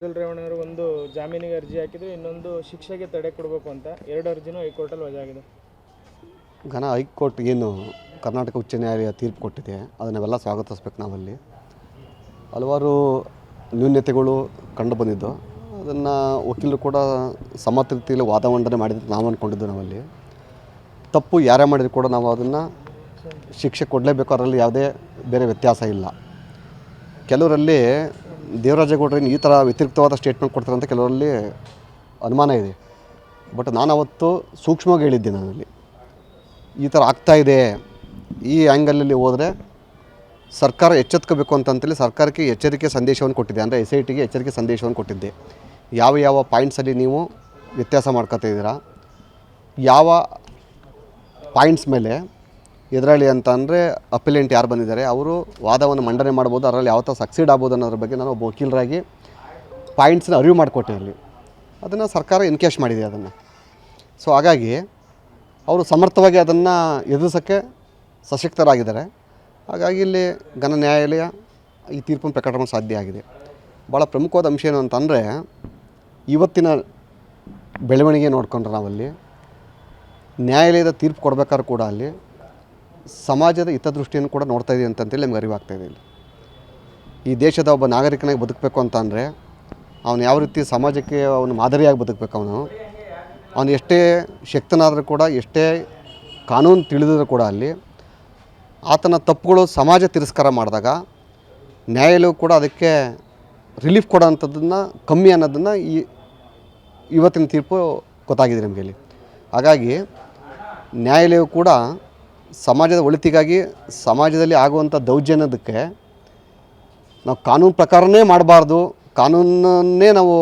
ರೇವಣ್ಣವರು ಒಂದು ಜಾಮೀನಿಗೆ ಅರ್ಜಿ ಹಾಕಿದ್ರು, ಇನ್ನೊಂದು ಶಿಕ್ಷೆಗೆ ತಡೆ ಕೊಡಬೇಕು ಅಂತ. ಎರಡು ಅರ್ಜಿನೂ ಹೈಕೋರ್ಟಲ್ಲಿ ವಜಾಗಿದೆ. ಹೈಕೋರ್ಟ್ ಏನು ಕರ್ನಾಟಕ ಉಚ್ಚ ನ್ಯಾಯಾಲಯ ತೀರ್ಪು ಕೊಟ್ಟಿದೆ ಅದನ್ನು ನಾವೆಲ್ಲ ಸ್ವಾಗತಿಸ್ಬೇಕು. ನಾವಲ್ಲಿ ಹಲವಾರು ನ್ಯೂನತೆಗಳು ಕಂಡು ಬಂದಿದ್ದು, ಅದನ್ನು ವಕೀಲರು ಕೂಡ ಸಮರ್ಥ ರೀತಿಯಲ್ಲಿ ವಾದ ಮಂಡನೆ ಮಾಡಿದ್ದು ನಾವು ಅಂದ್ಕೊಂಡಿದ್ದು. ನಾವಲ್ಲಿ ತಪ್ಪು ಯಾರೇ ಮಾಡಿದ್ರು ಕೂಡ ನಾವು ಅದನ್ನು ಶಿಕ್ಷೆ ಕೊಡಲೇಬೇಕು, ಅದರಲ್ಲಿ ಯಾವುದೇ ಬೇರೆ ವ್ಯತ್ಯಾಸ ಇಲ್ಲ. ಕೆಲವರಲ್ಲಿ ದೇವರಾಜೇಗೌಡರೇನು ಈ ಥರ ವ್ಯತಿರಿಕ್ತವಾದ ಸ್ಟೇಟ್ಮೆಂಟ್ ಕೊಡ್ತಾರೆ ಅಂತ ಕೆಲವರಲ್ಲಿ ಅನುಮಾನ ಇದೆ. ಬಟ್ ನಾನು ಅವತ್ತು ಸೂಕ್ಷ್ಮವಾಗಿ ಹೇಳಿದ್ದೆ, ನಾನಲ್ಲಿ ಈ ಥರ ಆಗ್ತಾಯಿದೆ, ಈ ಆ್ಯಂಗಲಲ್ಲಿ ಹೋದರೆ ಸರ್ಕಾರ ಎಚ್ಚೆತ್ಕೋಬೇಕು ಅಂತಂತೇಳಿ ಸರ್ಕಾರಕ್ಕೆ ಎಚ್ಚರಿಕೆ ಸಂದೇಶವನ್ನು ಕೊಟ್ಟಿದ್ದೆ. ಅಂದರೆ SITಗೆ ಎಚ್ಚರಿಕೆ ಸಂದೇಶವನ್ನು ಕೊಟ್ಟಿದ್ದೆ. ಯಾವ ಯಾವ ಪಾಯಿಂಟ್ಸಲ್ಲಿ ನೀವು ವ್ಯತ್ಯಾಸ ಮಾಡ್ಕೊತಾ ಇದ್ದೀರಾ, ಯಾವ ಪಾಯಿಂಟ್ಸ್ ಮೇಲೆ ಎದುರಾಳಿ ಅಂತ ಅಂದರೆ ಅಪಿಲೆಂಟ್ ಯಾರು ಬಂದಿದ್ದಾರೆ ಅವರು ವಾದವನ್ನು ಮಂಡನೆ ಮಾಡ್ಬೋದು, ಅದರಲ್ಲಿ ಯಾವ ಥರ ಸಕ್ಸೀಡ್ ಆಗ್ಬೋದು ಅನ್ನೋದ್ರ ಬಗ್ಗೆ ನಾನು ಒಬ್ಬ ವಕೀಲರಾಗಿ ಪಾಯಿಂಟ್ಸ್ನ ಅರಿವು ಮಾಡಿಕೊಟ್ಟೆ. ಅಲ್ಲಿ ಅದನ್ನು ಸರ್ಕಾರ ಎನ್ಕೇಶ್ ಮಾಡಿದೆ ಅದನ್ನು. ಸೊ ಹಾಗಾಗಿ ಅವರು ಸಮರ್ಥವಾಗಿ ಅದನ್ನು ಎದುರಿಸೋಕ್ಕೆ ಸಶಕ್ತರಾಗಿದ್ದಾರೆ. ಹಾಗಾಗಿ ಇಲ್ಲಿ ಘನ ನ್ಯಾಯಾಲಯ ಈ ತೀರ್ಪನ್ನು ಪ್ರಕಟ ಮಾಡಲು ಸಾಧ್ಯ ಆಗಿದೆ. ಭಾಳ ಪ್ರಮುಖವಾದ ಅಂಶ ಏನು ಅಂತಂದರೆ, ಇವತ್ತಿನ ಬೆಳವಣಿಗೆ ನೋಡ್ಕೊಂಡ್ರೆ ನಾವಲ್ಲಿ ನ್ಯಾಯಾಲಯದ ತೀರ್ಪು ಕೊಡಬೇಕಾದ್ರೂ ಕೂಡ ಅಲ್ಲಿ ಸಮಾಜದ ಹಿತದೃಷ್ಟಿಯನ್ನು ಕೂಡ ನೋಡ್ತಾ ಇದೆ ಅಂತಂತೇಳಿ ನಮ್ಗೆ ಅರಿವಾಗ್ತಾಯಿದೆ. ಇಲ್ಲಿ ಈ ದೇಶದ ಒಬ್ಬ ನಾಗರಿಕನಾಗಿ ಬದುಕಬೇಕು ಅಂತಂದರೆ ಅವನು ಯಾವ ರೀತಿ ಸಮಾಜಕ್ಕೆ ಅವನು ಮಾದರಿಯಾಗಿ ಬದುಕಬೇಕು. ಅವನು ಎಷ್ಟೇ ಶಕ್ತನಾದರೂ ಕೂಡ, ಎಷ್ಟೇ ಕಾನೂನು ತಿಳಿದರೂ ಕೂಡ ಅಲ್ಲಿ ಆತನ ತಪ್ಪುಗಳು ಸಮಾಜ ತಿರಸ್ಕಾರ ಮಾಡಿದಾಗ ನ್ಯಾಯಾಲಯವು ಕೂಡ ಅದಕ್ಕೆ ರಿಲೀಫ್ ಕೊಡೋ ಅಂಥದ್ದನ್ನು ಕಮ್ಮಿ ಅನ್ನೋದನ್ನು ಇವತ್ತಿನ ತೀರ್ಪು ಗೊತ್ತಾಗಿದೆ ನಮಗೆ ಇಲ್ಲಿ. ಹಾಗಾಗಿ ನ್ಯಾಯಾಲಯವು ಕೂಡ ಸಮಾಜದ ಒಳಿತಿಗಾಗಿ ಸಮಾಜದಲ್ಲಿ ಆಗುವಂಥ ದೌರ್ಜನ್ಯದಕ್ಕೆ ನಾವು ಕಾನೂನು ಪ್ರಕಾರನೇ ಮಾಡಬಾರ್ದು, ಕಾನೂನನ್ನೇ ನಾವು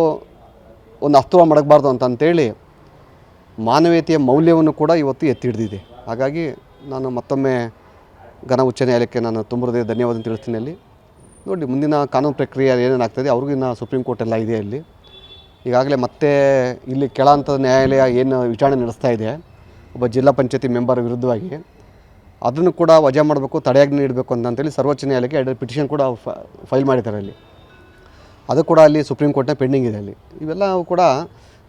ಒಂದು ಅಸ್ತ್ರ ಮಡಗಬಾರ್ದು ಅಂತಂತೇಳಿ ಮಾನವೀಯತೆಯ ಮೌಲ್ಯವನ್ನು ಕೂಡ ಇವತ್ತು ಎತ್ತಿ ಹಿಡಿದಿದೆ. ಹಾಗಾಗಿ ನಾನು ಮತ್ತೊಮ್ಮೆ ಘನ ಉಚ್ಚ ನ್ಯಾಯಾಲಯಕ್ಕೆ ನಾನು ತುಂಬ ಹೃದಯ ಧನ್ಯವಾದ ತಿಳಿಸ್ತೀನಿ. ಅಲ್ಲಿ ನೋಡಿ, ಮುಂದಿನ ಕಾನೂನು ಪ್ರಕ್ರಿಯೆ ಏನೇನಾಗ್ತದೆ ಅವ್ರಿಗೂ ಇನ್ನು ಸುಪ್ರೀಂ ಕೋರ್ಟ್ ಎಲ್ಲ ಇದೆ. ಅಲ್ಲಿ ಈಗಾಗಲೇ ಮತ್ತೆ ಇಲ್ಲಿ ಕೆಳ ಹಂತದ ನ್ಯಾಯಾಲಯ ಏನು ವಿಚಾರಣೆ ನಡೆಸ್ತಾ ಇದೆ ಒಬ್ಬ ಜಿಲ್ಲಾ ಪಂಚಾಯತಿ ಮೆಂಬರ್ ವಿರುದ್ಧವಾಗಿ, ಅದನ್ನು ಕೂಡ ವಜಾ ಮಾಡಬೇಕು, ತಡೆಯಾಜ್ಞೆ ನೀಡಬೇಕು ಅಂತಂತೇಳಿ ಸರ್ವೋಚ್ಚ ನ್ಯಾಯಾಲಯಕ್ಕೆ 2 ಪಿಟಿಷನ್ ಕೂಡ ಫೈಲ್ ಮಾಡಿದ್ದಾರೆ. ಅಲ್ಲಿ ಅದು ಕೂಡ ಅಲ್ಲಿ ಸುಪ್ರೀಂ ಕೋರ್ಟ್ನ ಪೆಂಡಿಂಗ್ ಇದೆ. ಅಲ್ಲಿ ಇವೆಲ್ಲ ಕೂಡ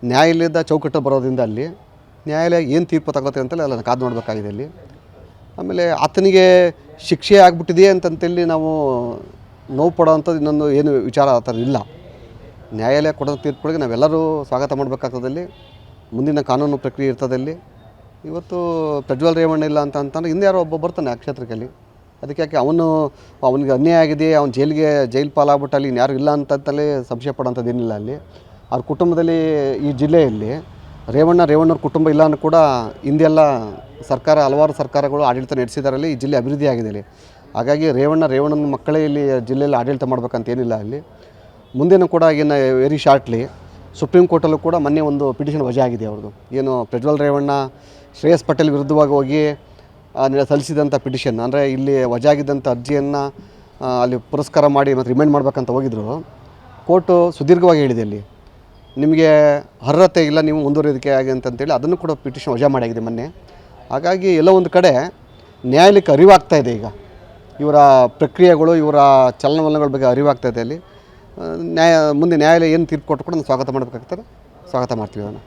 ನ್ಯಾಯಾಲಯದ ಚೌಕಟ್ಟು ಬರೋದ್ರಿಂದ ಅಲ್ಲಿ ನ್ಯಾಯಾಲಯ ಏನು ತೀರ್ಪು ತಗೋತ್ತೆ ಅಂತೇಳಿ ಅದನ್ನು ಕಾದು ನೋಡಬೇಕಾಗಿದೆ. ಅಲ್ಲಿ ಆಮೇಲೆ ಆತನಿಗೆ ಶಿಕ್ಷೆ ಆಗಿಬಿಟ್ಟಿದೆ ಅಂತಂತೇಳಿ ನಾವು ನೋವು ಪಡೋವಂಥದ್ದು ಇನ್ನೊಂದು ಏನು ವಿಚಾರ ಆ ಥರ ಇಲ್ಲ. ನ್ಯಾಯಾಲಯ ಕೊಡೋ ತೀರ್ಪುಗಳಿಗೆ ನಾವೆಲ್ಲರೂ ಸ್ವಾಗತ ಮಾಡಬೇಕಾಗ್ತದಲ್ಲಿ. ಮುಂದಿನ ಕಾನೂನು ಪ್ರಕ್ರಿಯೆ ಇರ್ತದಲ್ಲಿ. ಇವತ್ತು ಪ್ರಜ್ವಲ್ ರೇವಣ್ಣ ಇಲ್ಲ ಅಂತಂದ್ರೆ ಹಿಂದೆ ಯಾರೋ ಒಬ್ಬ ಬರ್ತಾನೆ ಆ ಕ್ಷೇತ್ರಕ್ಕೆ. ಅದಕ್ಕೆ ಯಾಕೆ ಅವನಿಗೆ ಅನ್ಯಾಯ ಆಗಿದೆ, ಅವ್ನು ಜೈಲು ಪಾಲಾಗ್ಬಿಟ್ಟು ಅಲ್ಲಿ ಯಾರು ಇಲ್ಲ ಅಂತಲೇ ಸಂಶಯ ಪಡೋಂಥದ್ದು ಏನಿಲ್ಲ. ಅಲ್ಲಿ ಅವ್ರ ಕುಟುಂಬದಲ್ಲಿ ಈ ಜಿಲ್ಲೆಯಲ್ಲಿ ರೇವಣ್ಣವ್ರ ಕುಟುಂಬ ಇಲ್ಲ ಅನ್ನೋ ಕೂಡ ಹಿಂದೆಲ್ಲ ಹಲವಾರು ಸರ್ಕಾರಗಳು ಆಡಳಿತ ನಡೆಸಿದಾರಲ್ಲಿ ಈ ಜಿಲ್ಲೆ ಅಭಿವೃದ್ಧಿ ಆಗಿದೆ ಅಲ್ಲಿ. ಹಾಗಾಗಿ ರೇವಣ್ಣನ ಮಕ್ಕಳೇ ಇಲ್ಲಿ ಜಿಲ್ಲೆಯಲ್ಲಿ ಆಡಳಿತ ಮಾಡ್ಬೇಕಂತ ಏನಿಲ್ಲ. ಅಲ್ಲಿ ಮುಂದೇನೂ ಕೂಡ ಏನು ವೆರಿ ಶಾರ್ಟ್ಲಿ ಸುಪ್ರೀಂ ಕೋರ್ಟಲ್ಲೂ ಕೂಡ ಮೊನ್ನೆ ಒಂದು ಪಿಟಿಷನ್ ವಜಾ ಆಗಿದೆ ಅವ್ರದ್ದು. ಏನು ಪ್ರಜ್ವಲ್ ರೇವಣ್ಣ ಶ್ರೇಯಸ್ ಪಟೇಲ್ ವಿರುದ್ಧವಾಗಿ ಹೋಗಿ ಸಲ್ಲಿಸಿದಂಥ ಪಿಟಿಷನ್, ಅಂದರೆ ಇಲ್ಲಿ ವಜಾ ಆಗಿದ್ದಂಥ ಅರ್ಜಿಯನ್ನು ಅಲ್ಲಿ ಪುರಸ್ಕಾರ ಮಾಡಿ ಮತ್ತು ರಿಮೈಂಡ್ ಮಾಡಬೇಕಂತ ಹೋಗಿದ್ರು. ಕೋರ್ಟು ಸುದೀರ್ಘವಾಗಿ ಹೇಳಿದೆ ಅಲ್ಲಿ ನಿಮಗೆ ಅರ್ಹತೆ ಇಲ್ಲ, ನೀವು ಮುಂದುವರಿಯೋದಕ್ಕೆ ಆಗಿ ಅಂತಂತೇಳಿ ಅದನ್ನು ಕೂಡ ಪಿಟಿಷನ್ ವಜಾ ಮಾಡಿದೆ ಮೊನ್ನೆ. ಹಾಗಾಗಿ ಎಲ್ಲೋ ಒಂದು ಕಡೆ ನ್ಯಾಯಾಲಯಕ್ಕೆ ಅರಿವಾಗ್ತಾಯಿದೆ. ಈಗ ಇವರ ಪ್ರಕ್ರಿಯೆಗಳು, ಇವರ ಚಲನವಲನಗಳ ಬಗ್ಗೆ ಅರಿವಾಗ್ತಾಯಿದೆ. ಅಲ್ಲಿ ಮುಂದೆ ನ್ಯಾಯಾಲಯ ಏನು ತೀರ್ಪು ಕೊಟ್ಟು ಕೂಡ ನಾವು ಸ್ವಾಗತ ಮಾಡಬೇಕಾಗ್ತದೆ, ಸ್ವಾಗತ ಮಾಡ್ತೀವಿ ಅದನ್ನು.